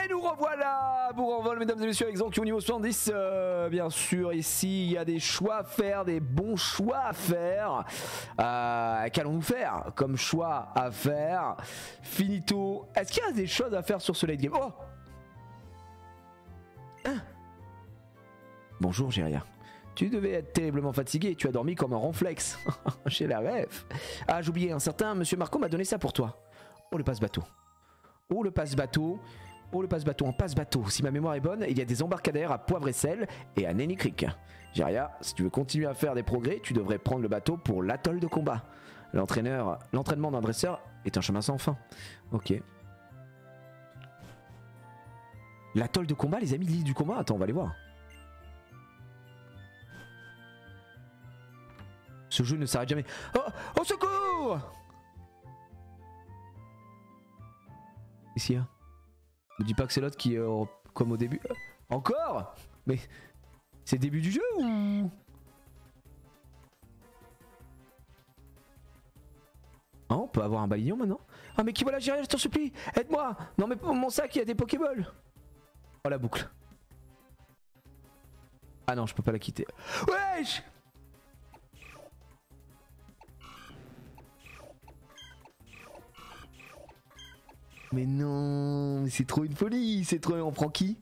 Et nous revoilà pour Envol, mesdames et messieurs, avec Zankyo niveau 70. Bien sûr, ici, il y a des choix à faire, des bons choix à faire. Qu'allons-nous faire comme choix à faire? Finito. Est-ce qu'il y a des choses à faire sur ce late game? Oh hein. Bonjour, Géria. Tu devais être terriblement fatigué, tu as dormi comme un ronflex. J'ai la rêve. Ah, j'oubliais, un certain Monsieur Marco m'a donné ça pour toi. Oh, le passe-bateau. Oh, le passe-bateau. Oh, le passe-bateau en passe-bateau. Si ma mémoire est bonne, il y a des embarcadères à Poivre et Sel et à Nenny Creek. Géria, si tu veux continuer à faire des progrès, tu devrais prendre le bateau pour l'atoll de combat. L'entraînement d'un dresseur est un chemin sans fin. Ok. L'atoll de combat, les amis de l'île du combat? Attends, on va aller voir. Ce jeu ne s'arrête jamais. Oh, au secours! Ici, hein. Ne dis pas que c'est l'autre qui est comme au début. Encore? Mais c'est le début du jeu ou... Ah, on peut avoir un balignon maintenant? Ah mais qui voilà, Géria, je t'en supplie, aide-moi! Non mais pour mon sac il y a des Pokéballs! Oh la boucle. Ah non, je peux pas la quitter. Wesh! Mais non, mais c'est trop une folie, c'est trop... On prend qui?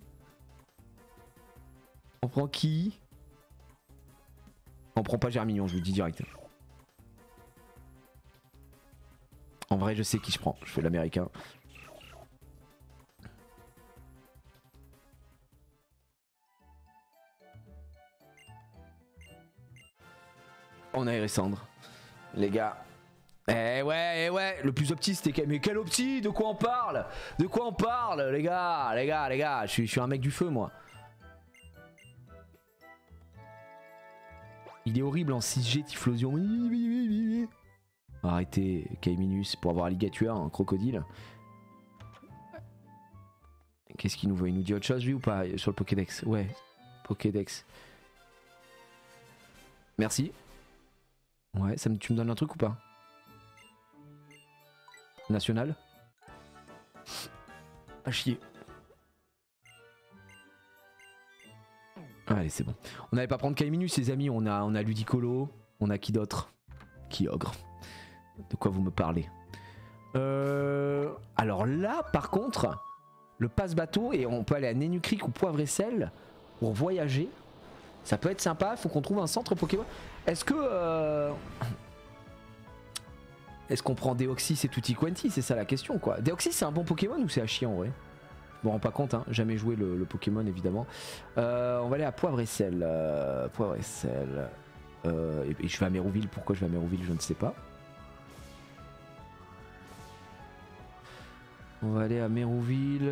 On prend qui? On prend pas Germignon, je vous le dis direct. En vrai, je sais qui je prends, je fais l'américain. On a Eressandre, les gars. Eh ouais, le plus opti c'était... Mais quel opti? De quoi on parle? De quoi on parle, les gars? Je suis un mec du feu, moi. Il est horrible en 6G, Typhlosion. Arrêtez, Kaiminus, pour avoir Alligatua, un crocodile. Qu'est-ce qu'il nous veut? Il nous dit autre chose, lui, ou pas? Sur le Pokédex? Ouais, Pokédex. Merci. Ouais, tu me donnes un truc ou pas? National. À chier. Allez, c'est bon. On n'allait pas prendre Kaiminus, les amis. On a Ludicolo. On a qui d'autre? Qui ogre? De quoi vous me parlez? Alors là, par contre, le passe-bateau, et on peut aller à Nenny Creek ou Poivre et Sel pour voyager. Ça peut être sympa. Faut qu'on trouve un centre Pokémon. Est-ce que... Est-ce qu'on prend Deoxys et Tutti Quanti? C'est ça la question, quoi. Deoxys, c'est un bon Pokémon ou c'est à chier en vrai? Bon, on rend pas compte, hein. Jamais joué le Pokémon, évidemment. On va aller à Poivre et Sel. Poivre et Sel. Et je vais à Mérouville. Pourquoi je vais à Mérouville, je ne sais pas. On va aller à Mérouville.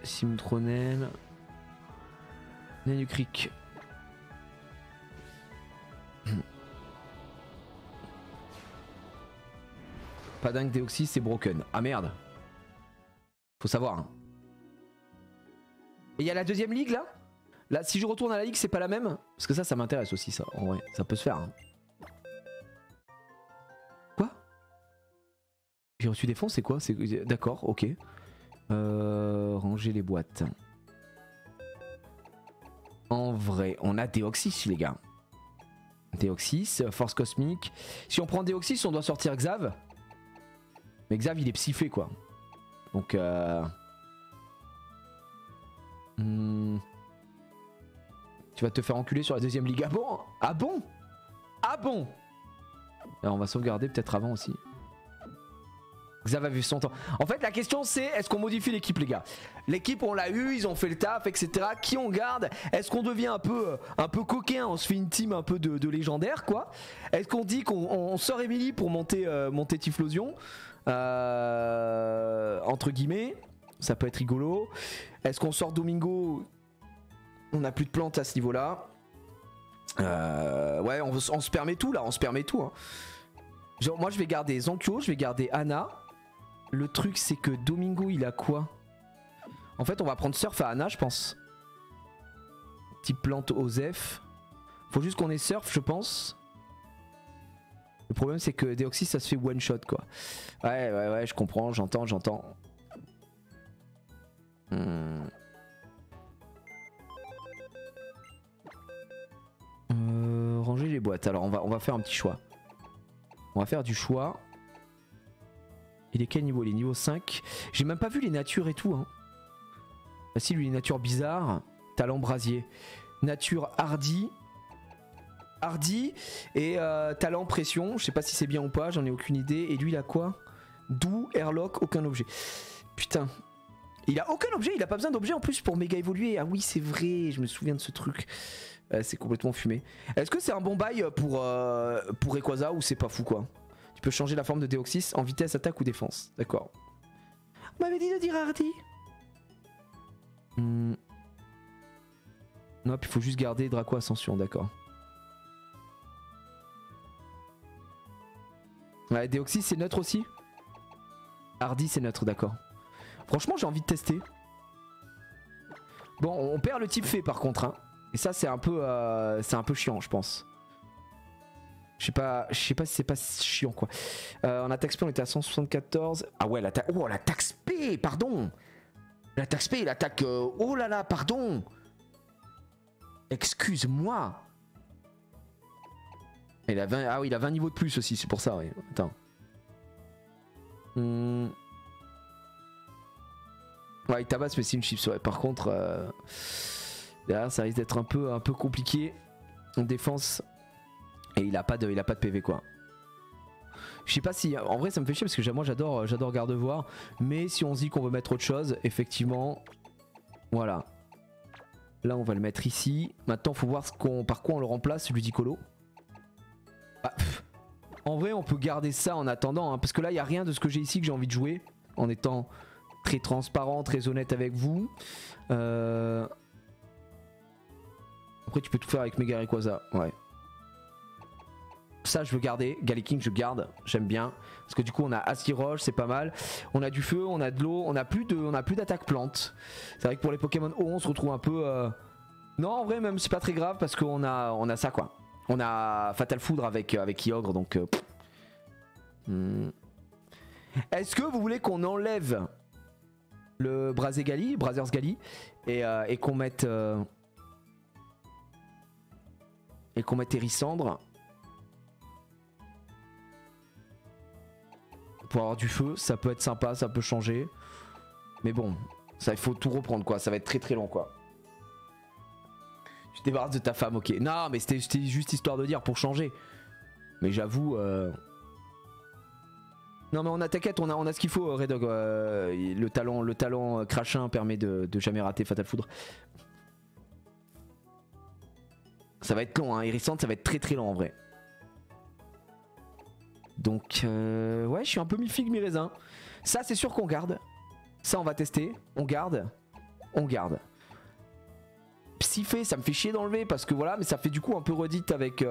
Simtronel. Nenny Creek. Pas dingue, Deoxys, c'est broken. Ah merde. Faut savoir. Hein. Et il y a la deuxième ligue là? Là, si je retourne à la ligue, c'est pas la même? Parce que ça m'intéresse aussi, ça. En vrai, ça peut se faire. Hein. Quoi? J'ai reçu des fonds, c'est quoi? D'accord, ok. Ranger les boîtes. En vrai, on a Deoxys, les gars. Deoxys, force cosmique. Si on prend Deoxys, on doit sortir Xav. Mais Xav, il est psyffé, quoi. Donc, Tu vas te faire enculer sur la deuxième ligue. Ah bon? Ah bon? Ah bon? Alors, on va sauvegarder peut-être avant aussi. Xav a vu son temps. En fait, la question c'est, est-ce qu'on modifie l'équipe, les gars? L'équipe, on l'a eu, ils ont fait le taf, etc. Qui on garde? Est-ce qu'on devient un peu coquin? On se fait une team un peu de légendaire, quoi. Est-ce qu'on dit qu'on sort Emily pour monter Typhlosion? Entre guillemets, ça peut être rigolo. Est-ce qu'on sort Domingo? On n'a plus de plantes à ce niveau là. Ouais, on se permet tout là, on se permet tout, hein. Genre, moi je vais garder Zankyo, je vais garder Anna. Le truc c'est que Domingo il a quoi? En fait on va prendre Surf à Anna, je pense. Type plante Osef. Faut juste qu'on ait Surf, je pense. Le problème c'est que Deoxys ça se fait one shot, quoi. Ouais, je comprends, j'entends. Ranger les boîtes. Alors on va faire un petit choix. On va faire du choix. Il est quel niveau? Il est niveau 5. J'ai même pas vu les natures et tout. Hein. Ah si, lui, les natures bizarres. Talent brasier. Nature hardy. Hardy et talent pression. Je sais pas si c'est bien ou pas, j'en ai aucune idée. Et lui, il a quoi? Doux, airlock, aucun objet. Putain. Il a aucun objet, il a pas besoin d'objet en plus pour méga évoluer. Ah oui, c'est vrai, je me souviens de ce truc. C'est complètement fumé. Est-ce que c'est un bon bail pour Rayquaza ou c'est pas fou quoi? Tu peux changer la forme de Deoxys en vitesse, attaque ou défense. D'accord. On m'avait dit de dire Hardy. Non, puis il faut juste garder Draco Ascension, d'accord. Ouais, Deoxys c'est neutre aussi. Hardy c'est neutre, d'accord. Franchement j'ai envie de tester. Bon, on perd le type fée par contre hein. Et ça c'est un peu chiant je pense. Je sais pas si c'est pas chiant quoi. En attaque spé on était à 174. Ah ouais l'attaque. Oh l'attaque spé, pardon. L'attaque spé, l'attaque. Oh là là, pardon. Excuse-moi. Il a 20... Ah oui, il a 20 niveaux de plus aussi, c'est pour ça, oui. Attends. Ouais, il tabasse mais c'est une chips, ouais. Par contre, derrière, ça risque d'être un peu compliqué. En défense. Et il a pas de PV, quoi. Je sais pas si... En vrai, ça me fait chier parce que moi, j'adore Gardevoir. Mais si on se dit qu'on veut mettre autre chose, effectivement... Voilà. Là, on va le mettre ici. Maintenant, faut voir par quoi on le remplace, Ludicolo. Bah, en vrai, on peut garder ça en attendant. Hein, parce que là, il n'y a rien de ce que j'ai ici que j'ai envie de jouer. En étant très transparent, très honnête avec vous. Après, tu peux tout faire avec Mega Rayquaza. Ouais. Ça je veux garder, Galiking je garde, j'aime bien. Parce que du coup on a Aciroche, c'est pas mal. On a du feu, on a de l'eau, on a plus d'attaque plante. C'est vrai que pour les Pokémon haut on se retrouve un peu... Non en vrai même c'est pas très grave parce qu'on a ça quoi. On a Fatal Foudre avec Kyogre donc... Est-ce que vous voulez qu'on enlève le Brazers Gali et qu'on mette... et qu'on mette Hérissandre pour avoir du feu, ça peut être sympa, ça peut changer. Mais bon, ça il faut tout reprendre quoi, ça va être très très long quoi. Tu te débarrasses de ta femme, ok. Non mais c'était juste histoire de dire pour changer. Mais j'avoue... Non mais on a t'inquiète, on a ce qu'il faut Red Dog. Le talent crachin permet de jamais rater Fatal Foudre. Ça va être long hein, Hérissante ça va être très très long en vrai. Donc ouais je suis un peu mi-figue mi-raisin. Ça c'est sûr qu'on garde. Ça on va tester. On garde. Psyphé ça me fait chier d'enlever parce que voilà. Mais ça fait du coup un peu redite avec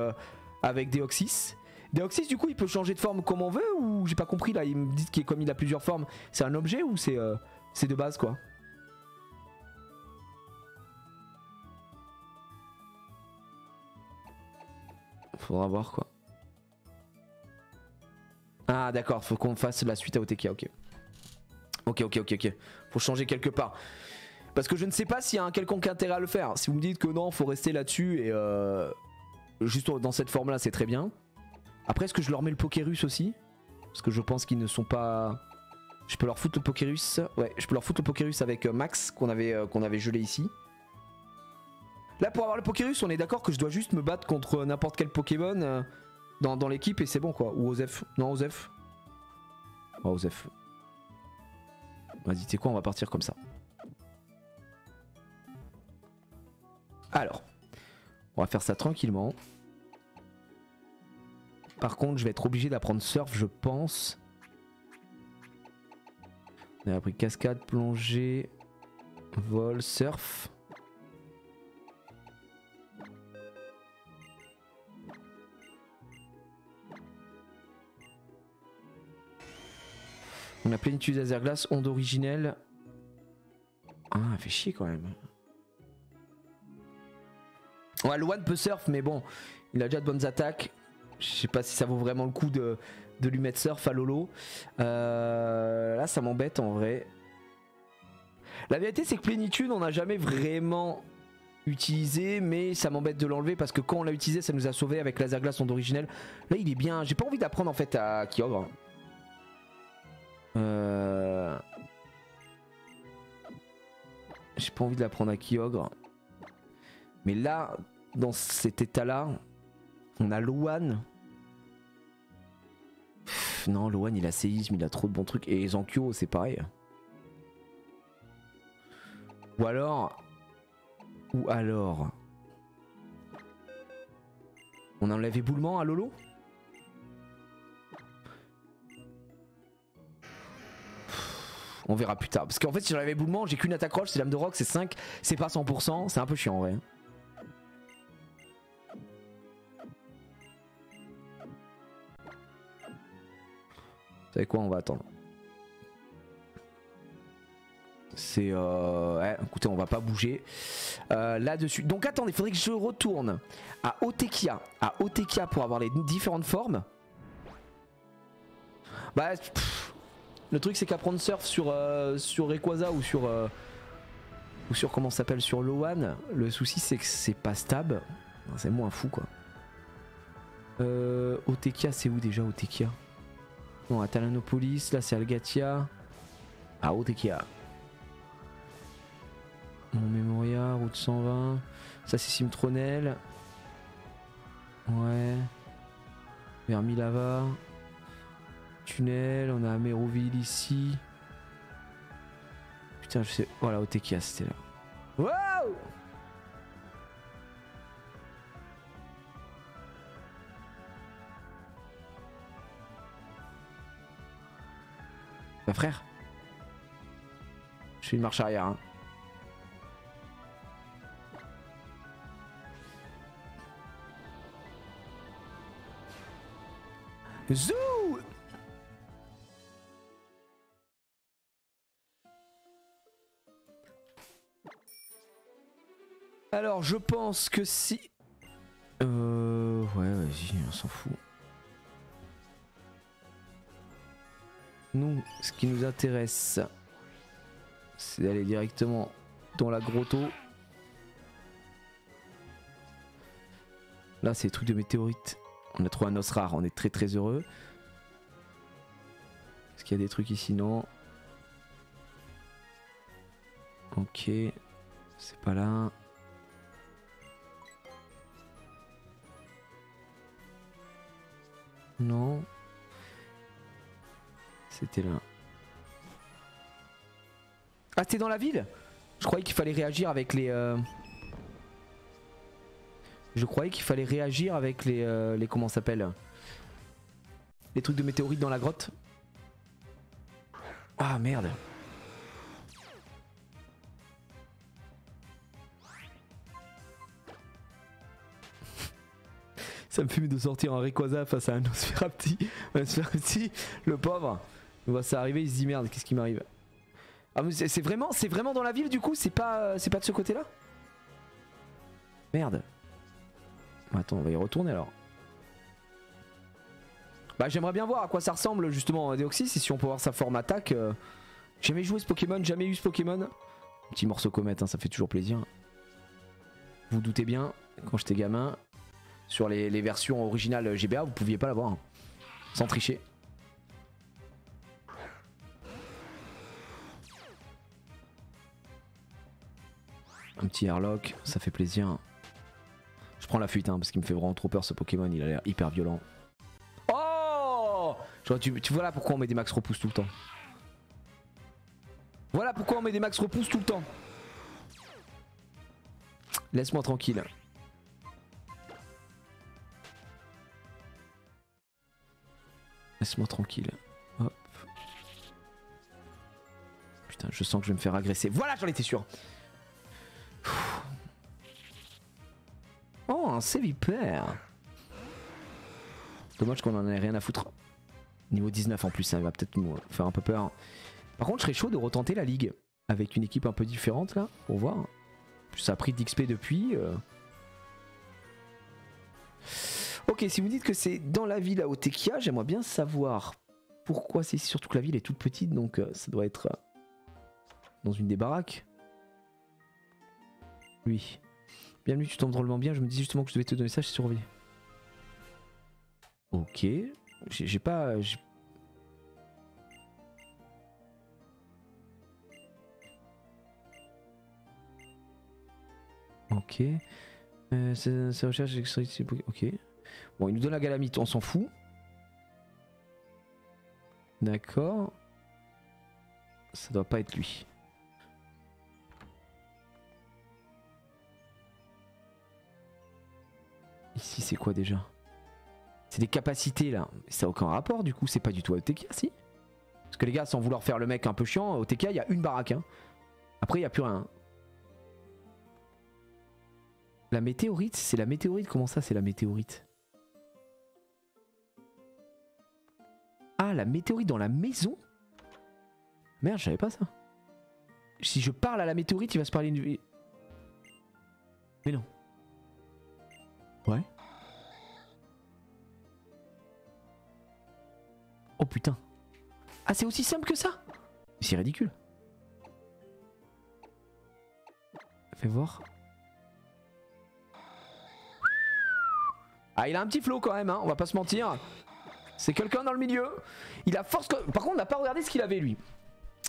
Deoxys. Deoxys du coup il peut changer de forme comme on veut. Ou j'ai pas compris là. Ils me disent qu'il comme il a plusieurs formes. C'est un objet ou c'est de base quoi? Faudra voir quoi. Ah d'accord, faut qu'on fasse la suite à OTK, ok. Ok. Faut changer quelque part. Parce que je ne sais pas s'il y a un quelconque intérêt à le faire. Si vous me dites que non, faut rester là-dessus et juste dans cette forme-là, c'est très bien. Après, est-ce que je leur mets le Pokérus aussi? Parce que je pense qu'ils ne sont pas... Je peux leur foutre le Pokérus. Ouais, je peux leur foutre le Pokérus avec Max qu'on avait gelé ici. Là, pour avoir le Pokérus, on est d'accord que je dois juste me battre contre n'importe quel Pokémon dans l'équipe et c'est bon quoi. Ou Osef. Non, Osef. Oh, Osef. Vas-y, tu sais quoi, on va partir comme ça. Alors, on va faire ça tranquillement. Par contre, je vais être obligé d'apprendre Surf, je pense. On a appris Cascade, Plongée, Vol, Surf. On a Plénitude Laser Glace, Onde Originelle. Ah, fait chier quand même. Ouais, le One peut surf, mais bon, il a déjà de bonnes attaques. Je sais pas si ça vaut vraiment le coup de lui mettre surf à Lolo. Là, ça m'embête en vrai. La vérité c'est que plénitude on n'a jamais vraiment utilisé, mais ça m'embête de l'enlever parce que quand on l'a utilisé ça nous a sauvé avec laser glace en originel. Là il est bien, j'ai pas envie d'apprendre en fait à Kyogre. J'ai pas envie de l'apprendre à Kyogre. Mais là, dans cet état là, on a Loan. Non, Loan il a séisme, il a trop de bons trucs. Et Zankyo c'est pareil. Ou alors... On enlève éboulement à Lolo? On verra plus tard. Parce qu'en fait si j'enlève éboulement, j'ai qu'une attaque roche, c'est lame de roc, c'est 5, c'est pas 100%, c'est un peu chiant en vrai. Vous savez quoi, on va attendre. C'est ouais, écoutez, on va pas bouger là-dessus. Donc attendez, il faudrait que je retourne à Otekia. À Otekia pour avoir les différentes formes. Bah, le truc c'est qu'apprendre surf sur Rayquaza ou sur comment ça s'appelle, sur Loan, le souci c'est que c'est pas stable. C'est moins fou quoi. Otekia, c'est où déjà Otekia? Non, à Talanopolis, là c'est Algatia. À Otekia. Mon Memoria, route 120. Ça c'est Simtronel. Ouais. Vers Milava. Tunnel, on a Améroville ici. Putain, je sais. Voilà, Otekia c'était là. Wow! Bah frère, je fais une marche arrière hein. Zou! Alors je pense que si... Ouais vas-y, on s'en fout. Nous, ce qui nous intéresse, c'est d'aller directement dans la grotto. Là, c'est les trucs de météorites. On a trouvé un os rare, on est très très heureux. Est-ce qu'il y a des trucs ici? Non. Ok. C'est pas là. Non. C'était là. Ah, c'était dans la ville? Je croyais qu'il fallait réagir avec les... Je croyais qu'il fallait réagir avec les comment ça s'appelle? Les trucs de météorites dans la grotte. Ah merde. Ça me fume de sortir un Rayquaza face à un Nosferapti. Un Nosferapti, le pauvre. Il voit ça arriver, il se dit merde, qu'est-ce qui m'arrive? Ah mais c'est vraiment dans la ville du coup, c'est pas de ce côté-là? Merde. Attends, on va y retourner alors. Bah j'aimerais bien voir à quoi ça ressemble justement Deoxys, et si on peut voir sa forme attaque. Jamais joué ce Pokémon, jamais eu ce Pokémon. Petit morceau comète, hein, ça fait toujours plaisir. Vous doutez bien, quand j'étais gamin, sur les versions originales GBA, vous pouviez pas l'avoir. Hein, sans tricher. Un petit airlock, ça fait plaisir. Je prends la fuite hein, parce qu'il me fait vraiment trop peur ce Pokémon, il a l'air hyper violent. Oh genre, tu vois là pourquoi on met des max repousse tout le temps. Voilà pourquoi on met des max repousse tout le temps. Laisse-moi tranquille. Laisse-moi tranquille. Hop. Putain, je sens que je vais me faire agresser. Voilà, j'en étais sûr. Oh, un Sévipère. Dommage qu'on en ait rien à foutre. Niveau 19 en plus, ça va peut-être nous faire un peu peur. Par contre, je serais chaud de retenter la ligue. Avec une équipe un peu différente là, pour voir. Plus ça a pris d'XP depuis. Ok, si vous dites que c'est dans la ville à Otekia, j'aimerais bien savoir pourquoi c'est surtout que la ville est toute petite, donc ça doit être... dans une des baraques. Lui. Bienvenue, tu tombes drôlement bien. Je me dis justement que je devais te donner ça, j'ai surveillé. Ok. J'ai pas... Ok. Ça recherche ok. Bon, il nous donne la galamite, on s'en fout. D'accord. Ça doit pas être lui. Ici, c'est quoi déjà? C'est des capacités là. Ça n'a aucun rapport du coup, c'est pas du tout OTK, si? Parce que les gars, sans vouloir faire le mec un peu chiant, OTK, il y a une baraque. Hein. Après, il n'y a plus rien. La météorite, c'est la météorite? Comment ça, c'est la météorite? Ah, la météorite dans la maison? Merde, je savais pas ça. Si je parle à la météorite, il va se parler une... Mais non. Ouais. Oh putain. Ah, c'est aussi simple que ça? C'est ridicule. Fais voir. Ah, il a un petit flow quand même, hein, on va pas se mentir. C'est quelqu'un dans le milieu. Il a force... Par contre, on n'a pas regardé ce qu'il avait lui.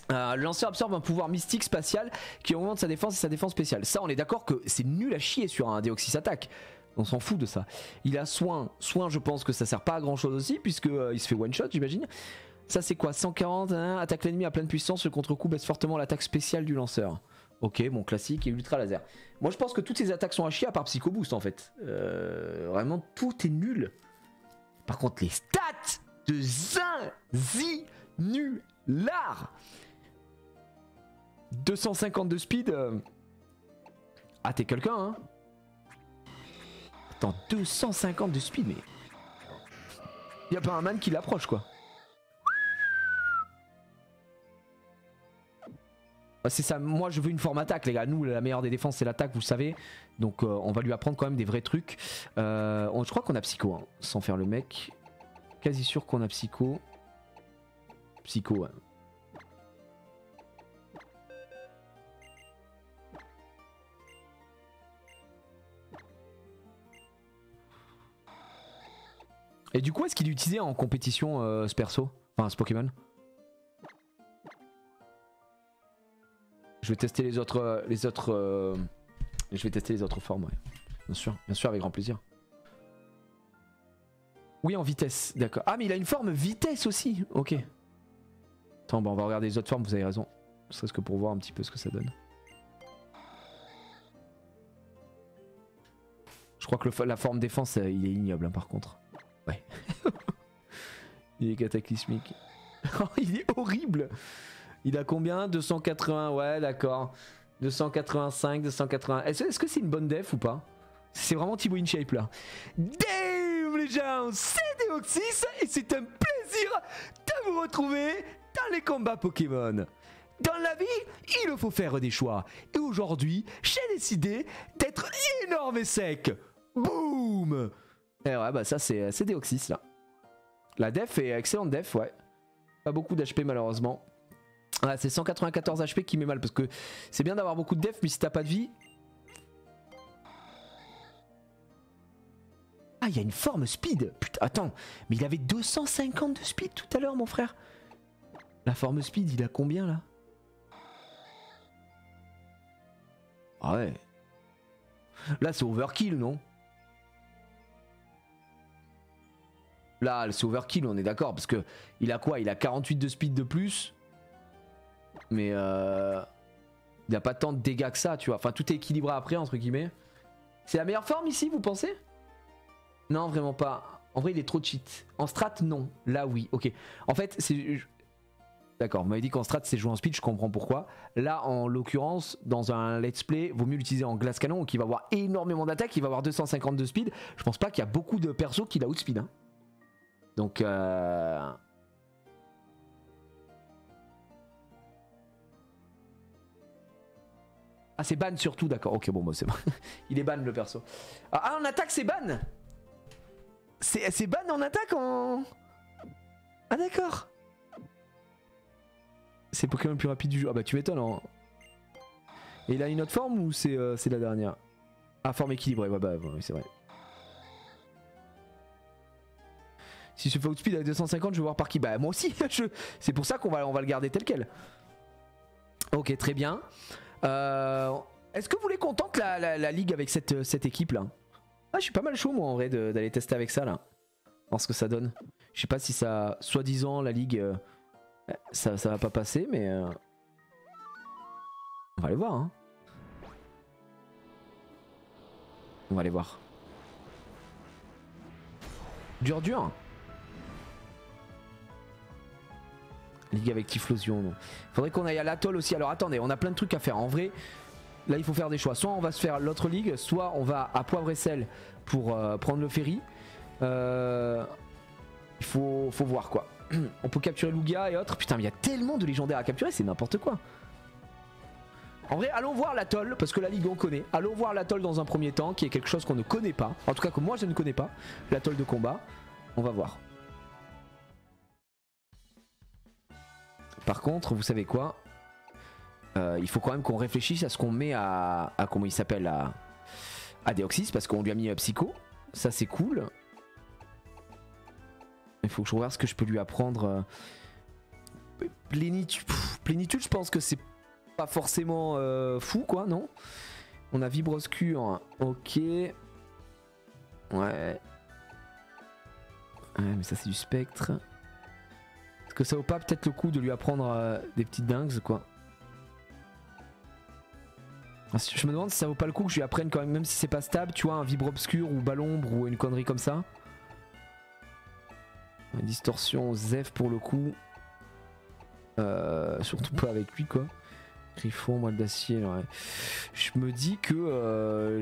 Le lanceur absorbe un pouvoir mystique spatial qui augmente sa défense et sa défense spéciale. Ça, on est d'accord que c'est nul à chier sur un Deoxys attaque. On s'en fout de ça. Il a soin. Soin, je pense que ça sert pas à grand chose aussi, puisque il se fait one shot, j'imagine. Ça, c'est quoi? 140, hein, attaque l'ennemi à pleine puissance. Le contre-coup baisse fortement l'attaque spéciale du lanceur. Ok, bon, classique et ultra laser. Moi, je pense que toutes ces attaques sont à chier à part Psycho Boost en fait. Vraiment, tout est nul. Par contre, les stats de Zinzinular 252 speed. Ah, t'es quelqu'un, hein? Attends, 250 de speed, mais... Y'a pas un man qui l'approche, quoi. C'est ça, moi je veux une forme attaque, les gars. Nous, la meilleure des défenses, c'est l'attaque, vous le savez. Donc on va lui apprendre quand même des vrais trucs. Je crois qu'on a Psycho, hein, sans faire le mec. Quasi sûr qu'on a Psycho. Psycho, ouais. Et du coup, est-ce qu'il est utilisé en compétition ce perso? Enfin, ce Pokémon? Je vais tester les autres... Je vais tester les autres formes, ouais. Bien sûr, avec grand plaisir. Oui, en vitesse, d'accord. Ah, mais il a une forme vitesse aussi, ok. Attends, bah on va regarder les autres formes, vous avez raison. Ne serait-ce que pour voir un petit peu ce que ça donne. Je crois que la forme défense, il est ignoble, hein, par contre. Ouais. Il est cataclysmique. Il est horrible. Il a combien? 280, ouais, d'accord. 285, 280. Est-ce que c'est une bonne def ou pas? C'est vraiment Thibaut InShape là. Damn les gens, c'est Deoxys et c'est un plaisir de vous retrouver dans les combats Pokémon. Dans la vie, il faut faire des choix. Et aujourd'hui, j'ai décidé d'être énorme et sec. Boum. Et ouais, bah ça c'est Deoxys là. La def est excellente def, ouais. Pas beaucoup d'HP malheureusement. Ah, c'est 194 HP qui met mal parce que c'est bien d'avoir beaucoup de def, mais si t'as pas de vie... Ah, il y a une forme speed. Putain, attends, mais il avait 250 de speed tout à l'heure, mon frère. La forme speed, il a combien là? Ah ouais. Là, c'est overkill, non? Là, c'est overkill, on est d'accord, parce que il a quoi? Il a 48 de speed de plus. Mais il n'a pas tant de dégâts que ça, tu vois. Enfin, tout est équilibré après, entre guillemets. C'est la meilleure forme ici, vous pensez? Non, vraiment pas. En vrai, il est trop cheat. En strat, non. Là, oui. Ok. En fait, c'est... D'accord, vous m'avez dit qu'en strat, c'est joué en speed, je comprends pourquoi. Là, en l'occurrence, dans un let's play, vaut mieux l'utiliser en glace canon, qui va avoir énormément d'attaque, il va avoir 250 de speed. Je pense pas qu'il y a beaucoup de persos qui outspeed. Hein. Donc... Ah, c'est ban surtout, d'accord. Ok, bon, moi c'est bon. Il est ban le perso. Ah, en attaque, c'est ban. C'est ban en attaque en... Ah, d'accord. C'est le Pokémon le plus rapide du jeu. Ah, bah, tu m'étonnes. Hein. Et il a une autre forme ou c'est la dernière? Ah, forme équilibrée, ouais, bah ouais, c'est vrai. Si je fais outspeed avec 250, je vais voir par qui. Bah moi aussi, c'est pour ça qu'on va le garder tel quel. Ok, très bien. Est-ce que vous voulez qu'on tente la ligue avec cette équipe là? Ah, je suis pas mal chaud moi en vrai d'aller tester avec ça là. Voir ce que ça donne. Je sais pas si ça, soi-disant la ligue, ça va pas passer, mais on va aller voir. Hein. On va aller voir. Dur. Ligue avec Typhlosion, non. Faudrait qu'on aille à l'atoll aussi. Alors attendez, on a plein de trucs à faire. En vrai, là il faut faire des choix. Soit on va se faire l'autre ligue, soit on va à Poivre et Sel pour prendre le ferry. Il faut voir quoi. On peut capturer Lugia et autres. Putain, mais il y a tellement de légendaires à capturer, c'est n'importe quoi. En vrai, allons voir l'atoll, parce que la ligue on connaît. Allons voir l'atoll dans un premier temps, qui est quelque chose qu'on ne connaît pas. En tout cas que moi je ne connais pas. L'atoll de combat. On va voir. Par contre, vous savez quoi, il faut quand même qu'on réfléchisse à ce qu'on met à comment il s'appelle, à Deoxys, parce qu'on lui a mis Psycho. Ça c'est cool. Il faut que je regarde ce que je peux lui apprendre. Plénitude, je pense que c'est pas forcément fou quoi, non? On a Vibroscure, ok. Ouais, mais ça c'est du spectre. Est-ce que ça vaut pas peut-être le coup de lui apprendre des petites dingues quoi? Je me demande si ça vaut pas le coup que je lui apprenne quand même si c'est pas stable, tu vois, un Vibre Obscur ou Ballombre ou une connerie comme ça. Une distorsion Zef pour le coup. Surtout pas avec lui quoi. Griffon, moelle d'acier. Ouais. Je me dis que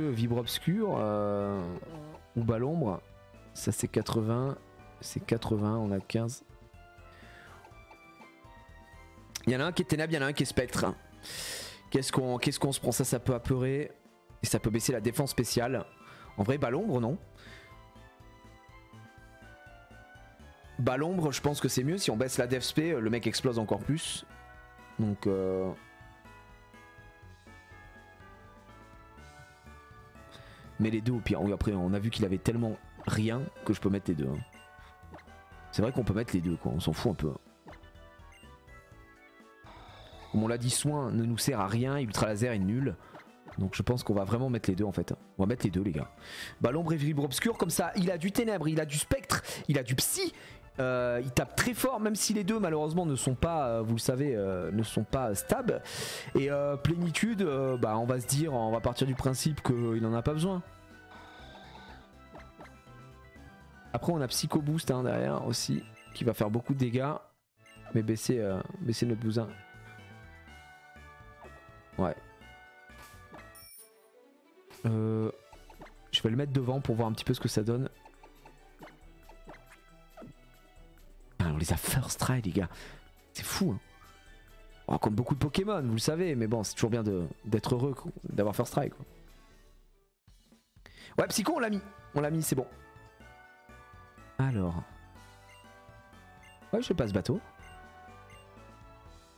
Vibre Obscur ou Ballombre, ça c'est 80. C'est 80, on a 15. Il y en a un qui est ténèbres, il y en a un qui est spectre. Qu'est-ce qu'on se prend? Ça peut apeurer. Et ça peut baisser la défense spéciale. En vrai, Ballombre, non. Ballombre, je pense que c'est mieux. Si on baisse la def spé, le mec explose encore plus. Donc... Mais les deux au pire. Oui, après, on a vu qu'il avait tellement rien que je peux mettre les deux. Hein. C'est vrai qu'on peut mettre les deux, quoi. On s'en fout un peu. Comme on l'a dit, soin ne nous sert à rien, ultra laser est nul. Donc je pense qu'on va vraiment mettre les deux en fait. On va mettre les deux les gars. Ballombre et Vibre Obscur, comme ça il a du ténèbre, il a du spectre, il a du psy. Il tape très fort même si les deux malheureusement ne sont pas, vous le savez, ne sont pas stables. Et plénitude, bah on va se dire, on va partir du principe qu'il n'en a pas besoin. Après on a Psycho Boost hein, derrière aussi, qui va faire beaucoup de dégâts. Mais baisser notre bousin. Ouais. Je vais le mettre devant pour voir un petit peu ce que ça donne. Ah, on les a first try les gars. C'est fou hein. Oh, comme beaucoup de Pokémon, vous le savez, mais bon, c'est toujours bien d'être heureux d'avoir first try quoi. Ouais, Psycho, on l'a mis, c'est bon. Alors. Ouais, je fais pas ce bateau.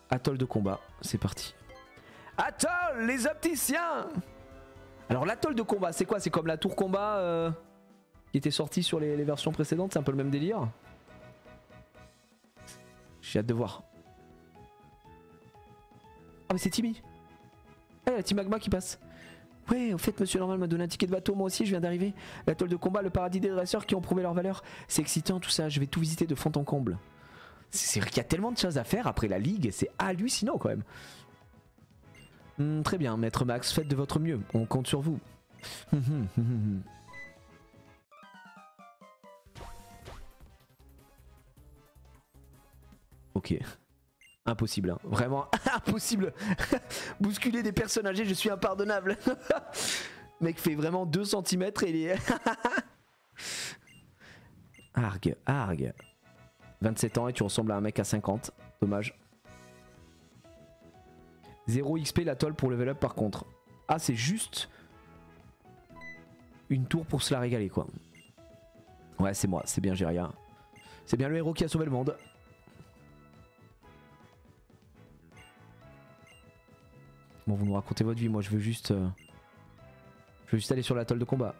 Atoll de combat, c'est parti. Atoll, les opticiens! Alors l'atoll de combat, c'est quoi? C'est comme la tour combat qui était sortie sur les versions précédentes, c'est un peu le même délire. J'ai hâte de voir. Ah mais c'est Timmy. Ah la Team Magma qui passe. Ouais, au fait monsieur Normal m'a donné un ticket de bateau, moi aussi je viens d'arriver. L'atoll de combat, le paradis des dresseurs qui ont prouvé leur valeur. C'est excitant tout ça, je vais tout visiter de fond en comble. C'est vrai qu'il y a tellement de choses à faire après la ligue, c'est hallucinant quand même. Très bien, Maître Max, faites de votre mieux, on compte sur vous. Ok. Impossible, hein. Vraiment impossible. Bousculer des personnes âgées, je suis impardonnable. Mec fait vraiment 2 cm et il est... Arg. 27 ans et tu ressembles à un mec à 50. Dommage. 0 XP l'atoll pour level up par contre. Ah c'est juste une tour pour se la régaler quoi. Ouais c'est moi, c'est bien Géria. C'est bien le héros qui a sauvé le monde. Bon, vous nous racontez votre vie, moi je veux juste aller sur l'atoll de combat.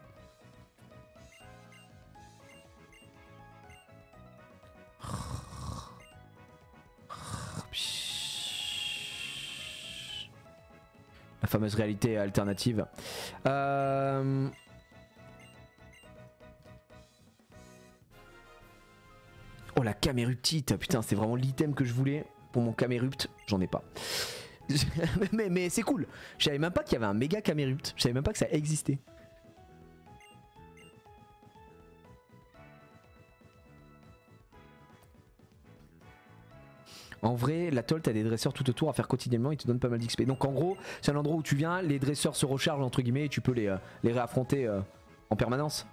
La fameuse réalité alternative. Oh la caméruptite, putain c'est vraiment l'item que je voulais pour mon camérupt, j'en ai pas. mais c'est cool, je savais même pas qu'il y avait un méga camérupt, je savais même pas que ça existait. En vrai, l'atoll, t'as des dresseurs tout autour à faire quotidiennement, ils te donnent pas mal d'XP. Donc en gros, c'est un endroit où tu viens, les dresseurs se rechargent entre guillemets et tu peux les réaffronter en permanence.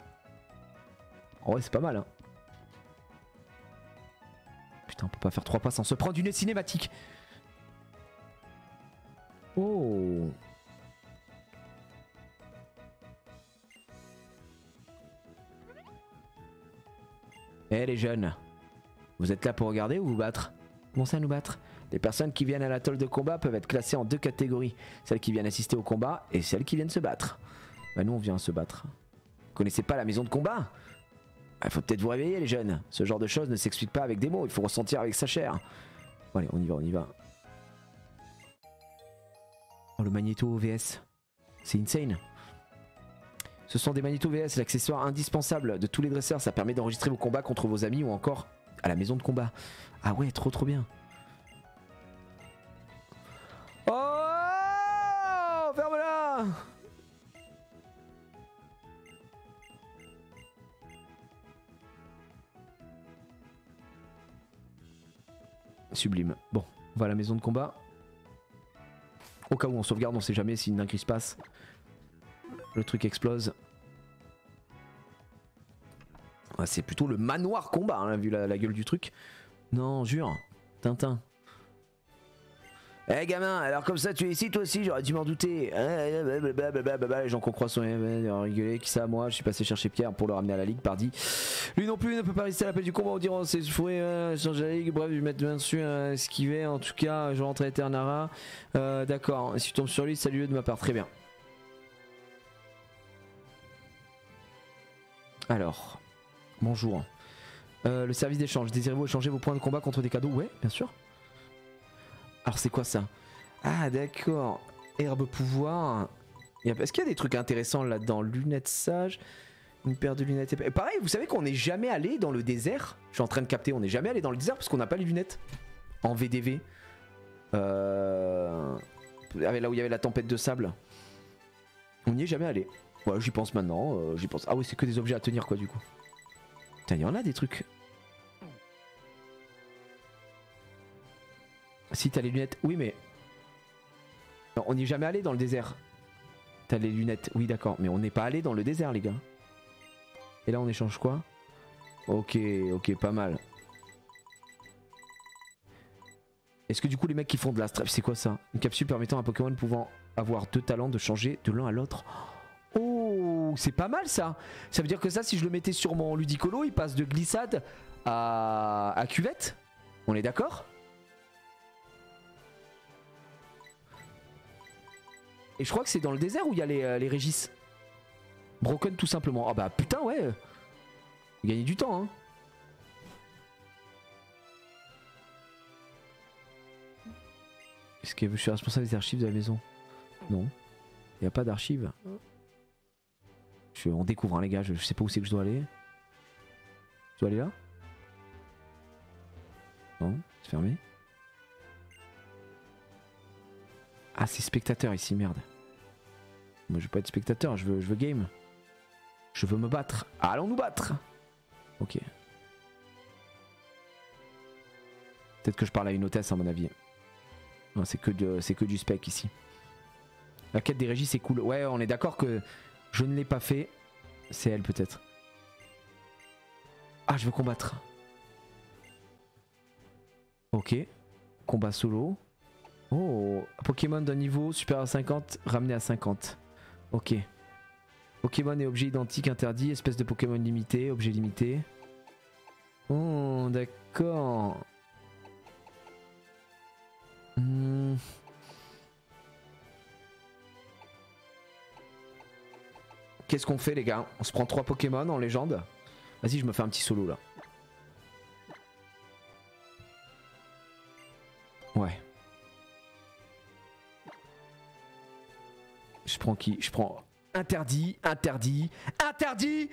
En vrai, c'est pas mal. Hein. Putain, on peut pas faire 3 pas sans se prendre une cinématique. Oh. Eh les jeunes, vous êtes là pour regarder ou vous battre? Comment ça nous battre? Les personnes qui viennent à l'atoll de combat peuvent être classées en 2 catégories. Celles qui viennent assister au combat et celles qui viennent se battre. Bah nous on vient se battre. Vous connaissez pas la maison de combat? Il faut peut-être vous réveiller les jeunes. Ce genre de choses ne s'explique pas avec des mots, il faut ressentir avec sa chair. Bon, allez, on y va, on y va. Oh le magnéto VS. C'est insane. Ce sont des magnétos VS, l'accessoire indispensable de tous les dresseurs. Ça permet d'enregistrer vos combats contre vos amis ou encore à la maison de combat. Ah ouais, trop bien. Oh, ferme-la. Sublime. Bon, on va à la maison de combat. Au cas où on sauvegarde, on sait jamais si une dinguerie se passe. Le truc explose. Ouais, c'est plutôt le manoir combat, hein, vu la gueule du truc. Non, jure. Tintin. Eh hey, gamin, alors comme ça tu es ici toi aussi, j'aurais dû m'en douter. Les gens qu'on croit sont rigoler, qui ça moi, je suis passé chercher Pierre pour le ramener à la ligue, pardi. Lui non plus ne peut pas résister à l'appel du combat, on dirait c'est fourré, changer la ligue, bref je vais mettre main dessus, esquiver, en tout cas je rentre à Eternara. D'accord, si tu tombes sur lui, salut de ma part, très bien. Alors, bonjour. Le service d'échange, désirez-vous échanger vos points de combat contre des cadeaux? Ouais, bien sûr. Alors c'est quoi ça? Ah d'accord, herbe pouvoir. Est-ce qu'il y a des trucs intéressants là-dedans? Lunettes sages, une paire de lunettes épais. Pareil, vous savez qu'on n'est jamais allé dans le désert? Je suis en train de capter, on n'est jamais allé dans le désert parce qu'on n'a pas les lunettes. En VDV. Là où il y avait la tempête de sable. On n'y est jamais allé. Ouais, j'y pense maintenant, j'y pense. Ah oui, c'est que des objets à tenir quoi du coup. Putain, il y en a des trucs. Si t'as les lunettes, oui mais... Non, on n'y est jamais allé dans le désert. T'as les lunettes, oui d'accord, mais on n'est pas allé dans le désert les gars. Et là on échange quoi? Ok, pas mal. Est-ce que du coup les mecs qui font de la strap, c'est quoi ça? Une capsule permettant à un Pokémon pouvant avoir 2 talents de changer de l'un à l'autre. Oh, c'est pas mal ça. Ça veut dire que ça, si je le mettais sur mon Ludicolo, il passe de glissade à cuvette. On est d'accord? Et je crois que c'est dans le désert où il y a les Régis. Broken tout simplement. Ah bah putain ouais. Gagner du temps hein. Est-ce que je suis responsable des archives de la maison? Non. Il n'y a pas d'archives. On découvre hein, les gars, je sais pas où c'est que je dois aller. Je dois aller là? Non, c'est fermé. Ah c'est spectateur ici, merde. Moi je veux pas être spectateur, je veux game. Je veux me battre. Allons nous battre. Ok. Peut-être que je parle à une hôtesse à mon avis. Non, c'est que du spec ici. La quête des Régis c'est cool. Ouais, on est d'accord que je ne l'ai pas fait. C'est elle peut-être. Ah, je veux combattre. Ok. Combat solo. Oh, Pokémon d'un niveau supérieur à 50, ramené à 50. Ok. Pokémon et objets identiques interdits, espèce de Pokémon limité, objet limité. Oh, d'accord. Qu'est-ce qu'on fait les gars? On se prend 3 Pokémon en légende. Vas-y, je me fais un petit solo là. Ouais. Je prends qui? Je prends interdit, interdit, interdit.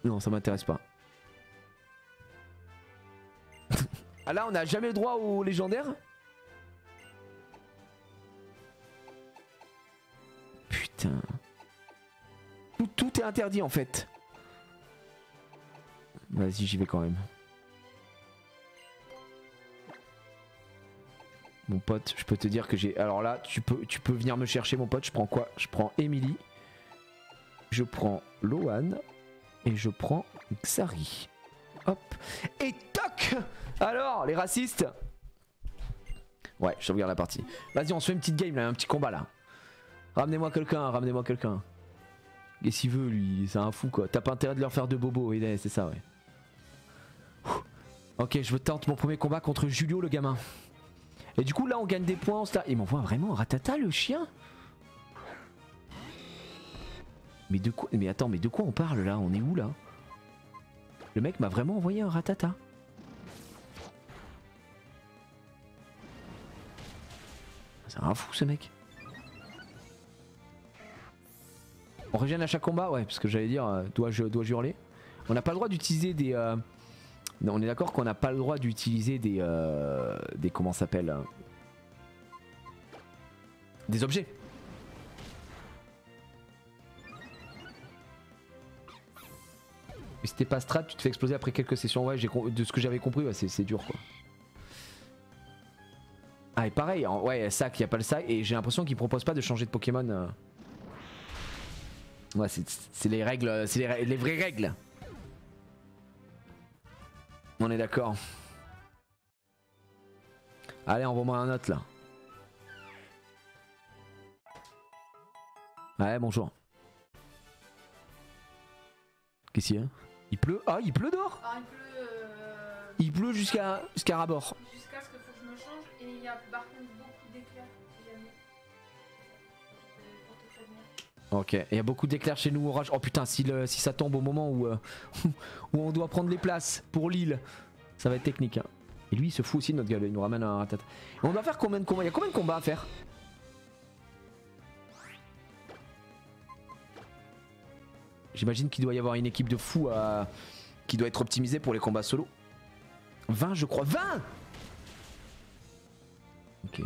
Non, ça m'intéresse pas. Ah là, on n'a jamais le droit au légendaire? Putain. Tout est interdit en fait. Vas-y, j'y vais quand même. Mon pote, je peux te dire que j'ai... Alors là, tu peux venir me chercher mon pote. Je prends quoi? Je prends Emily. Je prends Loan. Et je prends Xari. Hop. Et toc! Alors, les racistes? Ouais, je regarde la partie. Vas-y, on se fait une petite game là, un petit combat là. Ramenez-moi quelqu'un, ramenez-moi quelqu'un. Qu'est-ce qu'il veut lui? C'est un fou quoi. T'as pas intérêt de leur faire de bobo, c'est ça ouais. Ok, je tente mon premier combat contre Julio le gamin. Et du coup là on gagne des points. Il m'envoie vraiment un ratata le chien. Mais de quoi? Mais attends, mais de quoi on parle là? On est où là? Le mec m'a vraiment envoyé un ratata. C'est un fou ce mec. On régène à chaque combat? Ouais, parce que j'allais dire, dois-je hurler? On n'a pas le droit d'utiliser des... Non, on est d'accord qu'on n'a pas le droit d'utiliser des... Comment ça s'appelle? Des objets. Mais si t'es pas strat, tu te fais exploser après quelques sessions. Ouais, de ce que j'avais compris, ouais, c'est dur quoi. Ah et pareil, ouais, sac, y a pas le sac. Et j'ai l'impression qu'il propose pas de changer de Pokémon. Ouais, c'est les règles, c'est les vraies règles. On est d'accord. Allez, envoie-moi un autre là. Ouais, bonjour. Qu'est-ce qu'il y a? Il pleut? Ah, il pleut dehors? Ah, il pleut. Il pleut jusqu'à Rabord. Jusqu'à ce qu'il faut que je me change. Et il y a par contre beaucoup d'éclairs. Si jamais. Pour te prévenir. Ok, il y a beaucoup d'éclairs chez nous, orage. Oh putain, si ça tombe au moment où, où on doit prendre les places pour l'île, ça va être technique. Hein. Et lui, il se fout aussi de notre gueule, il nous ramène un ratat. On doit faire combien de combats? Il y a combien de combats à faire? J'imagine qu'il doit y avoir une équipe de fous qui doit être optimisée pour les combats solo. 20 je crois. 20! Ok.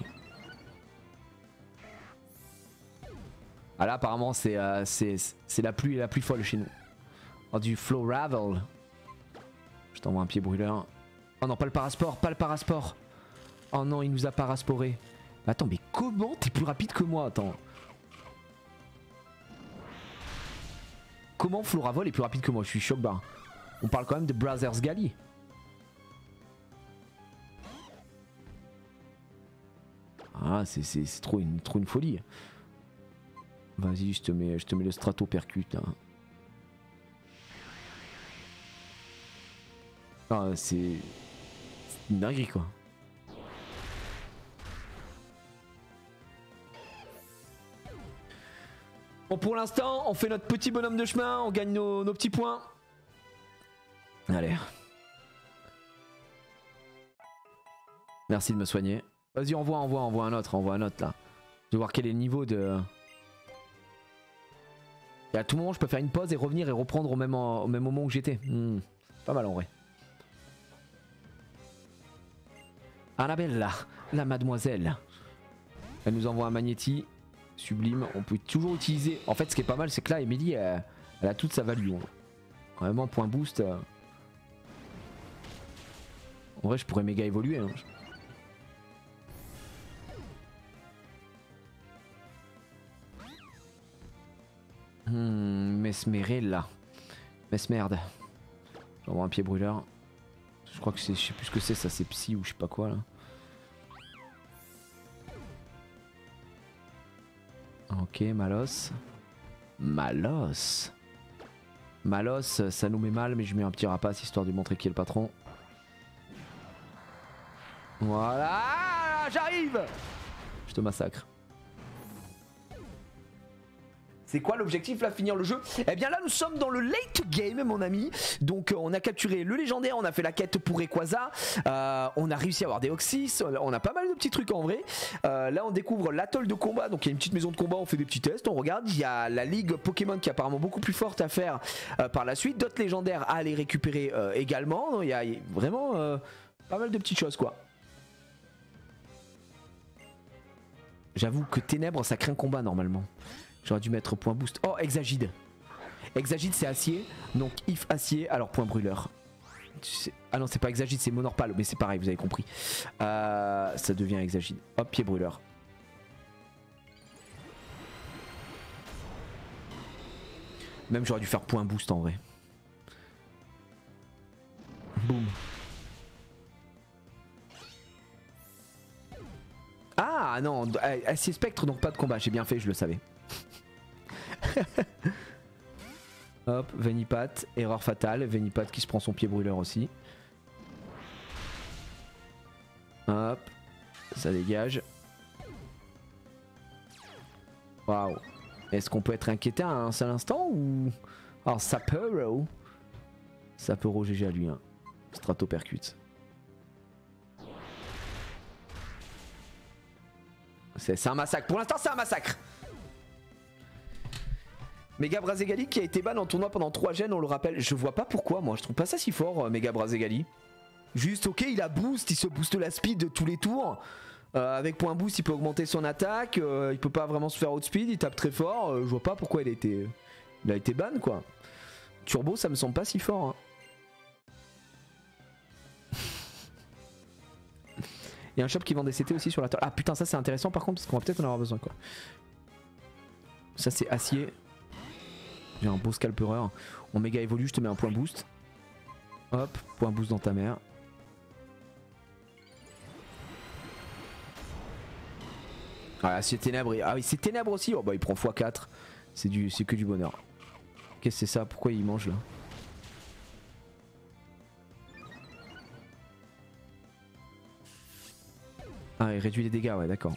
Ah là apparemment c'est la pluie la plus folle chez nous. Oh du Flow Ravel. Je t'envoie un pied brûleur. Oh non pas le parasport, pas le parasport. Oh non il nous a parasporé. Attends mais comment t'es plus rapide que moi? Attends. Comment Floravol est plus rapide que moi? Je suis choc bas. On parle quand même de Brothers Gali. Ah c'est trop une folie. Vas-y je te mets le strato percute. Hein. Ah c'est une dinguerie quoi. Bon pour l'instant on fait notre petit bonhomme de chemin, on gagne nos petits points. Allez. Merci de me soigner. Vas-y envoie un autre là. Je vais voir quel est le niveau de... Et à tout moment je peux faire une pause et revenir et reprendre au même moment où j'étais. Pas mal en vrai. Annabella, la mademoiselle. Elle nous envoie un Magnéti. Sublime, on peut toujours utiliser. En fait ce qui est pas mal c'est que là Emily elle a toute sa value. Hein. Vraiment point boost. En vrai je pourrais méga évoluer. Hein. Mesmerella. Mesmerde. J'envoie un pied brûleur. Je crois que c'est. Je sais plus ce que c'est ça, c'est psy ou je sais pas quoi là. Ok, Malos. Malos. Malos, ça nous met mal, mais je mets un petit rapace histoire de montrer qui est le patron. Voilà, j'arrive. Je te massacre. C'est quoi l'objectif là, finir le jeu? Eh bien là nous sommes dans le late game mon ami. Donc on a capturé le légendaire, on a fait la quête pour Rayquaza, on a réussi à avoir des Oxys, on a pas mal de petits trucs en vrai. Là on découvre l'atoll de combat, donc il y a une petite maison de combat, on fait des petits tests, on regarde. Il y a la ligue Pokémon qui est apparemment beaucoup plus forte à faire par la suite, d'autres légendaires à aller récupérer également. Il y a vraiment pas mal de petites choses quoi. J'avoue que Ténèbres ça craint combat normalement. J'aurais dû mettre point boost. Oh, Exagide. Exagide c'est acier. Donc if acier, alors point brûleur. Ah non, c'est pas Exagide, c'est Monorpal. Mais c'est pareil, vous avez compris. Ça devient Exagide. Hop, pied brûleur. Même j'aurais dû faire point boost en vrai. Boum. Ah non, acier spectre donc pas de combat. J'ai bien fait, je le savais. Hop, Venipat, erreur fatale, Venipat qui se prend son pied brûleur aussi. Hop, ça dégage. Waouh. Est-ce qu'on peut être inquiété à un seul instant ou... Alors ça peut, bro. Ça peut GG à lui, hein. Stratopercute. C'est un massacre, pour l'instant c'est un massacre. Mega Brazegali qui a été ban en tournoi pendant 3 gènes, on le rappelle. Je vois pas pourquoi, moi je trouve pas ça si fort, Mega Brazegali. Juste ok, il a boost, il se booste la speed de tous les tours. Avec point boost, il peut augmenter son attaque. Il peut pas vraiment se faire outspeed, il tape très fort. Je vois pas pourquoi il a été ban quoi. Turbo, ça me semble pas si fort. Hein. Il y a un shop qui vend des CT aussi sur la toile. Ah putain, ça c'est intéressant par contre, parce qu'on va peut-être en avoir besoin quoi. Ça c'est acier. J'ai un beau scalpereur. On méga évolue, je te mets un point boost. Hop, point boost dans ta mère. Ah, c'est ténèbres. Ah oui, c'est ténèbres aussi. Oh bah il prend x4. C'est que du bonheur. Qu'est-ce que c'est ça? Pourquoi il mange là? Ah, il réduit les dégâts, ouais, d'accord.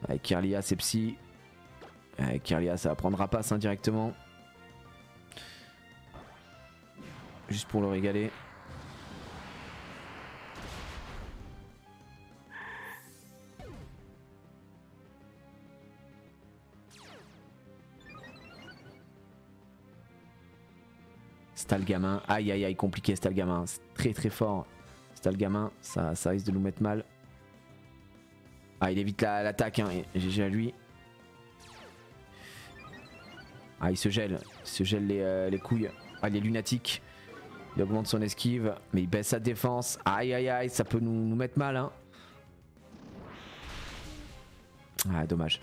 Avec Kirlia, c'est psy. Avec Kirlia, ça va prendre rapace indirectement. Juste pour le régaler. Stalgamin, aïe aïe aïe, compliqué Stalgamin, c'est très très fort. Stalgamin, ça risque de nous mettre mal. Ah, il évite l'attaque, hein. GG à lui. Ah, il se gèle les couilles. Ah, il est lunatique. Il augmente son esquive, mais il baisse sa défense. Aïe aïe aïe, ça peut nous mettre mal, hein. Ah, dommage.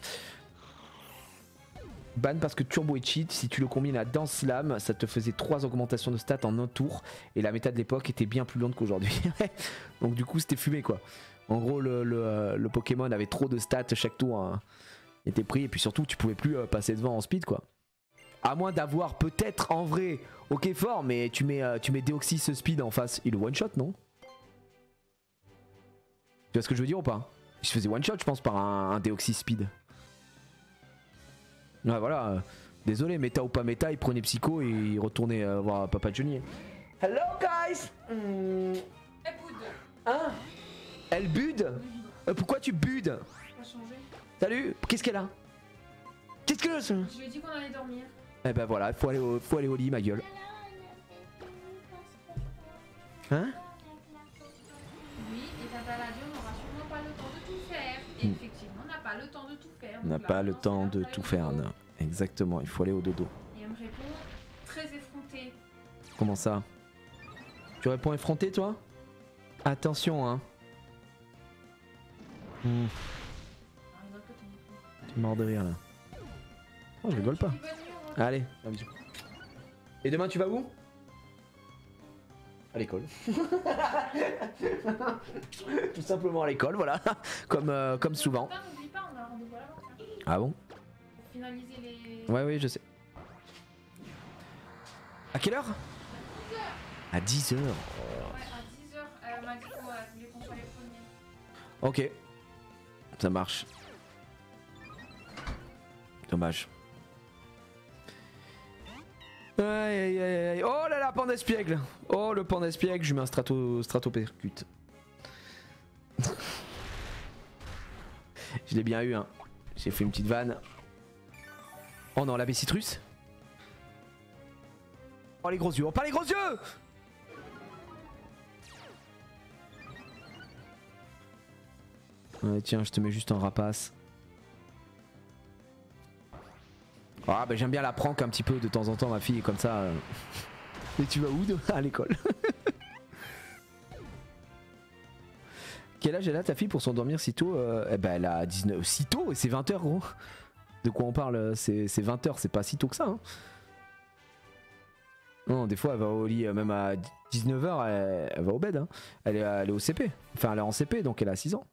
Ban parce que Turbo est cheat, si tu le combines à Danse Slam, ça te faisait 3 augmentations de stats en un tour. Et la méta de l'époque était bien plus lente qu'aujourd'hui. Donc du coup c'était fumé quoi. En gros le Pokémon avait trop de stats chaque tour, hein, était pris. Et puis surtout tu pouvais plus passer devant en speed quoi. À moins d'avoir peut-être en vrai, ok fort, mais tu mets Deoxys speed en face, il one shot non? Tu vois ce que je veux dire ou pas? Il se faisait one shot je pense par un Deoxys speed. Ouais voilà, désolé, méta ou pas méta, il prenait Psycho et il retournait voir Papa Johnny. Hello guys. Elle boude. Hein? Elle bude? Pourquoi tu budes? On va changer. Salut, qu'est-ce qu'elle a? Qu'est-ce que c'est? Je lui ai dit qu'on allait dormir. Eh ben voilà, faut aller au lit ma gueule. Hein? Oui, et Tata l'a dit, on n'aura sûrement pas le temps de tout faire. Et effectivement, on n'a pas le temps de tout faire. On n'a pas le temps de tout faire, non. Exactement, il faut aller au dodo. Et elle me répond très effrontée. Comment ça? Tu réponds effronté toi? Attention hein. Tu es mort de rire là. Oh je rigole pas. Allez, un bisou. Et demain tu vas où? À l'école. Tout simplement à l'école, voilà. Comme souvent. N'oublie pas, on a un rendez-vous à l'avance. Ah bon? Pour finaliser les... Ouais, oui, je sais. À quelle heure? À 10h. Ouais, à 10h, elle m'a dit qu'on voulait qu'on soit les premiers. Ok. Ça marche. Dommage. Aïe aïe aïe aïe. Oh là là, pan d'espiègle. Oh le pan d'espiègle, je mets un stratopercute. Je l'ai bien eu hein. J'ai fait une petite vanne. Oh non, la citrus. Oh les gros yeux, oh pas les gros yeux. Ouais, tiens, je te mets juste un rapace. Ah bah j'aime bien la prank un petit peu de temps en temps ma fille comme ça. Mais tu vas où à l'école? Quel âge elle a ta fille pour s'endormir si tôt? Eh ben elle a 19... Si tôt? Et c'est 20h gros. De quoi on parle? C'est 20h, c'est pas si tôt que ça hein. Non, des fois elle va au lit même à 19h, elle va au bed hein. Elle est au CP. Enfin elle est en CP donc elle a 6 ans.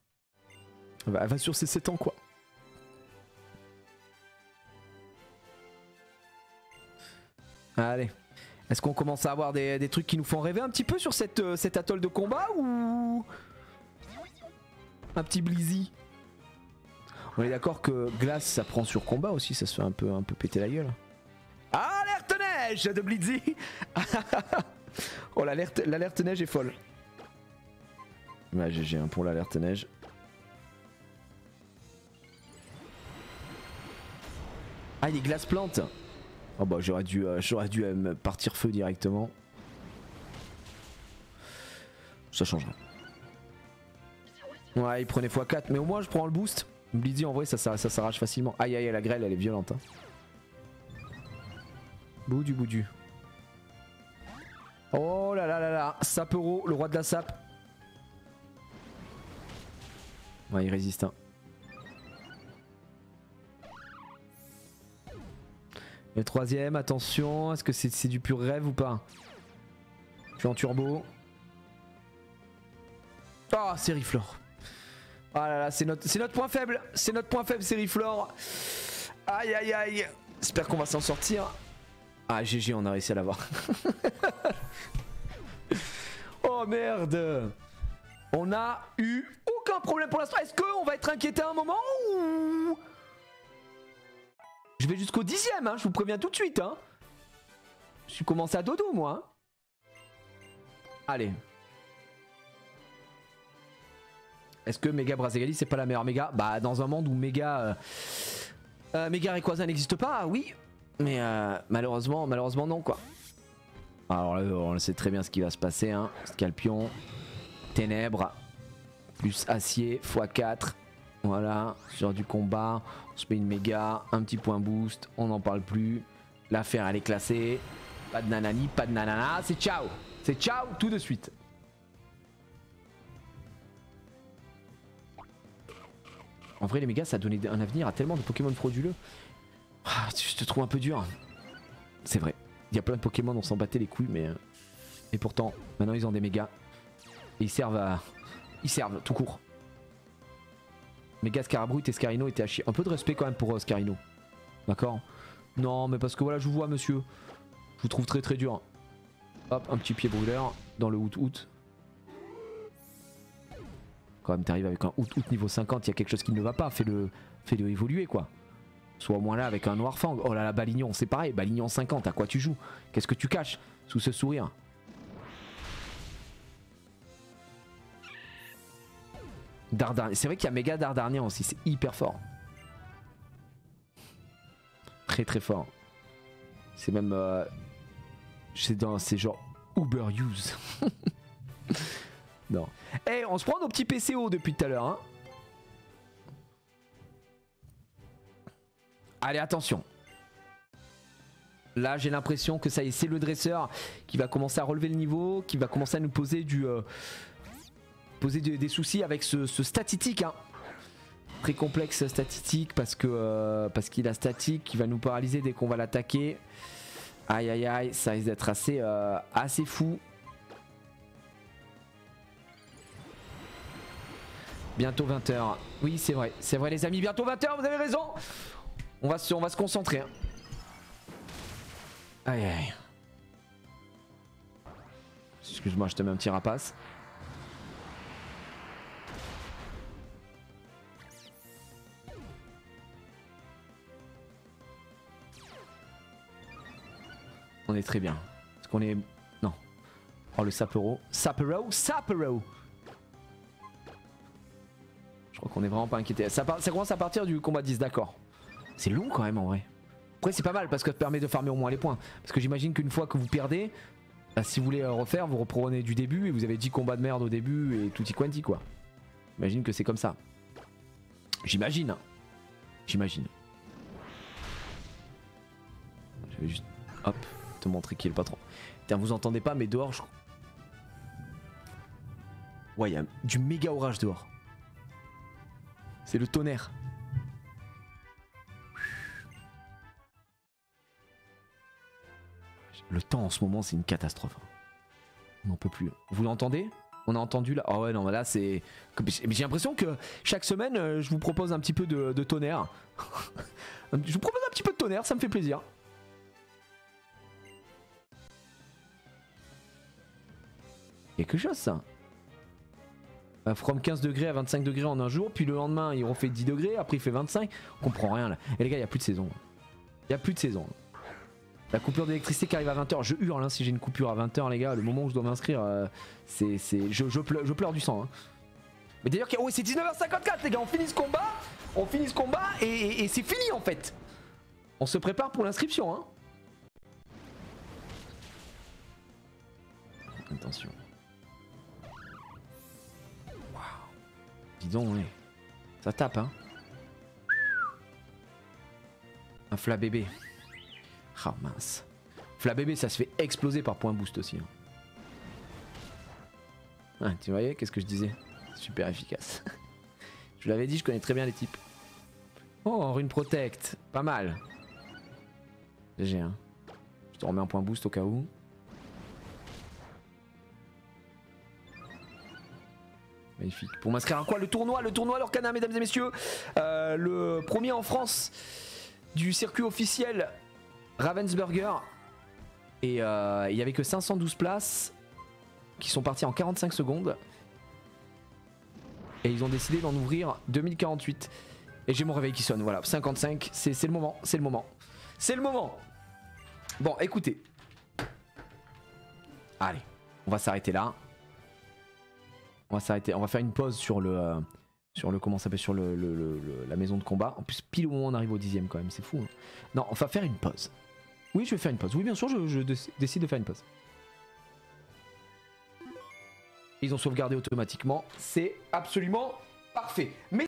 Elle va sur ses 7 ans quoi. Allez. Est-ce qu'on commence à avoir des trucs qui nous font rêver un petit peu sur cet atoll de combat ou... Un petit Blizzy? On est d'accord que glace ça prend sur combat aussi, ça se fait un peu péter la gueule. Alerte neige de Blizzy. Oh l'alerte neige est folle. Ouais GG hein, pour l'alerte neige. Ah il est glace plante. Oh bah j'aurais dû me partir feu directement. Ça changerait. Ouais il prenait x4 mais au moins je prends le boost. Blizzy en vrai ça s'arrache facilement. Aïe aïe la grêle elle est violente hein. Boudu. Oh là là là là. Sapero, le roi de la sape. Ouais il résiste hein. Le troisième, attention, est-ce que c'est du pur rêve ou pas? Je suis en turbo. Oh, Sériflore. Oh là là, c'est notre point faible. C'est notre point faible, Sériflore. Aïe aïe aïe. J'espère qu'on va s'en sortir. Ah, GG, on a réussi à l'avoir. Oh merde. On a eu aucun problème pour l'instant. Est-ce qu'on va être inquiété à un moment ou... Je vais jusqu'au 10ème, hein, je vous préviens tout de suite. Hein. Je suis commencé à dodo, moi. Hein. Allez. Est-ce que Méga Brazegali, c'est pas la meilleure méga? Bah, dans un monde où Méga Rayquaza n'existe pas, oui. Mais malheureusement non, quoi. Alors là, on sait très bien ce qui va se passer. Hein. Scalpion, Ténèbres, plus Acier, x4. Voilà, sur du combat, on se met une méga, un petit point boost, on n'en parle plus. L'affaire elle est classée. Pas de nanani, pas de nanana, c'est ciao. C'est ciao tout de suite. En vrai les mégas ça a donné un avenir à tellement de Pokémon frauduleux. Ah, je te trouve un peu dur. C'est vrai, il y a plein de Pokémon, on s'en battait les couilles mais... Et pourtant, maintenant ils ont des mégas. Et ils servent tout court. Méga Scarabruit et Scarino étaient à chier. Un peu de respect quand même pour Scarino. D'accord? Non mais parce que voilà je vous vois monsieur. Je vous trouve très très dur. Hop un petit pied brûleur dans le out. Quand même t'arrives avec un out niveau 50, il y a quelque chose qui ne va pas. Fais-le évoluer quoi. Sois au moins là avec un noir fang. Oh là là Balignon c'est pareil. Balignon 50 à quoi tu joues? Qu'est-ce que tu caches sous ce sourire? Dardarnian. C'est vrai qu'il y a méga Dardarnian aussi, c'est hyper fort. Très très fort. C'est même... c'est genre Uber use. Non. Eh, on se prend nos petits PCO depuis tout à l'heure. Hein. Allez, attention. Là, j'ai l'impression que ça y est, c'est le dresseur qui va commencer à relever le niveau, qui va commencer à nous poser des soucis avec ce statistique hein. Très complexe statistique parce qu'il a statique qui va nous paralyser dès qu'on va l'attaquer. Aïe aïe aïe, ça risque d'être assez fou. Bientôt 20h. Oui c'est vrai les amis, bientôt 20h, vous avez raison. On va se concentrer hein. Aïe aïe. Excuse-moi, je te mets un petit rapace. On est très bien. Parce qu'on est... Non. Oh le Sapero. Sapero. Je crois qu'on est vraiment pas inquiété. Ça commence à partir du combat 10, d'accord. C'est long quand même en vrai. Après c'est pas mal parce que ça permet de farmer au moins les points. Parce que j'imagine qu'une fois que vous perdez, bah, si vous voulez refaire, vous reprenez du début et vous avez 10 combats de merde au début et tutti quanti quoi. J'imagine que c'est comme ça. J'imagine. J'imagine. Je vais juste, hop, te montrer qui est le patron. Tiens, vous entendez pas, mais dehors, je... Ouais, il y a du méga orage dehors. C'est le tonnerre. Le temps en ce moment, c'est une catastrophe. On n'en peut plus. Vous l'entendez ? On a entendu là. Oh ouais, non, là c'est. J'ai l'impression que chaque semaine, je vous propose un petit peu de tonnerre. Je vous propose un petit peu de tonnerre, ça me fait plaisir. Quelque chose ça. From 15 degrés à 25 degrés en un jour, puis le lendemain il refait 10 degrés, après il fait 25. On comprend rien là. Et les gars, il n'y a plus de saison. Il n'y a plus de saison. La coupure d'électricité qui arrive à 20h, je hurle hein, si j'ai une coupure à 20h les gars, le moment où je dois m'inscrire, je pleure du sang. Hein. Mais d'ailleurs, oh, c'est 19h54 les gars, on finit ce combat et c'est fini en fait. On se prépare pour l'inscription. Hein. Attention. Waouh. Dis donc, ouais. Ça tape hein. Un flat bébé. Ah mince. Fla bébé ça se fait exploser par point boost aussi. Hein. Ah, tu voyais, qu'est-ce que je disais? Super efficace. Je vous l'avais dit, je connais très bien les types. Oh, rune protect. Pas mal. GG hein. Je te remets un point boost au cas où. Magnifique. Pour m'inscrire à quoi? Le tournoi Lorcana, mesdames et messieurs. Le premier en France du circuit officiel Ravensburger. Et il n'y avait que 512 places qui sont parties en 45 secondes. Et ils ont décidé d'en ouvrir 2048. Et j'ai mon réveil qui sonne, voilà, 55, c'est le moment, c'est le moment. C'est le moment. Bon, écoutez. Allez, on va s'arrêter là. On va s'arrêter, on va faire une pause sur le comment ça s'appelle, sur la maison de combat. En plus, pile au moment où on arrive au 10ème quand même, c'est fou. Hein. Non, on va faire une pause. Oui, je vais faire une pause. Oui, bien sûr, je décide de faire une pause. Ils ont sauvegardé automatiquement. C'est absolument parfait. Mais